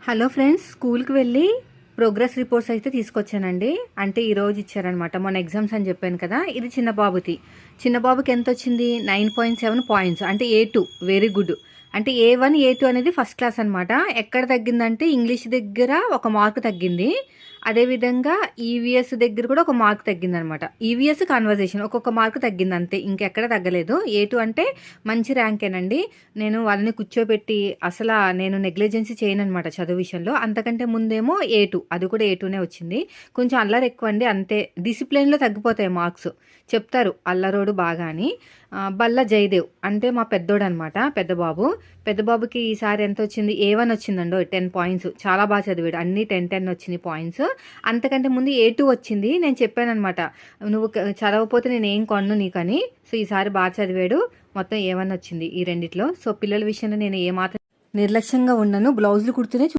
Hello friends, స్కూల్కి వెళ్ళి progress reports అయితే తీసుకొచ్చానండి. అంటే ఈరోజు ఇచ్చారనమాట. మొన్న ఎగ్జామ్స్ అని చెప్పాను కదా, ఇది చిన్న బాబుకి ఎంత వచ్చింది? 9.7 పాయింట్స్, అంటే A2 వెరీ గుడ్. అంటే A1 A2 అనేది ఫస్ట్ క్లాస్ అనమాట. ఎక్కడ తగ్గిందంటే ఇంగ్లీష్ దగ్గర ఒక మార్క్ తగ్గింది. అదేవిధంగా ఈవీఎస్ దగ్గర కూడా ఒక మార్క్ తగ్గిందనమాట. ఈవీఎస్ కాన్వర్జేషన్ ఒక్కొక్క మార్క్ తగ్గింది అంతే, ఇంకెక్కడ తగ్గలేదు. A2 అంటే మంచి ర్యాంకేనండి. నేను వాళ్ళని కూర్చోబెట్టి అసలు నేను నెగ్లిజెన్సీ చేయను అనమాట చదువు విషయంలో. అంతకంటే ముందేమో A2, అది కూడా A2నే వచ్చింది. కొంచెం అల్లరి ఎక్కువ అండి, అంతే. డిసిప్లిన్లో తగ్గిపోతాయి మార్క్స్. చెప్తారు అల్లరోడు బాగా అని. బల్ల జయదేవ్ అంటే మా పెద్దోడు అనమాట, పెద్ద బాబుకి ఈసారి ఎంత వచ్చింది? A1 వచ్చిందండో, 10 points. చాలా బాగా చదివాడు, అన్ని 10 వచ్చినాయి పాయింట్స్. అంతకంటే ముందు A2 వచ్చింది. నేను చెప్పాను అనమాట, నువ్వు చదవకపోతే నేను ఏం కొన్ను నీకని. సో ఈసారి బాగా చదివాడు, మొత్తం A1 వచ్చింది ఈ రెండిట్లో. సో పిల్లల విషయంలో నేను ఏమాత్రం నిర్లక్ష్యంగా ఉండను, బ్లౌజులు కుడుతూనే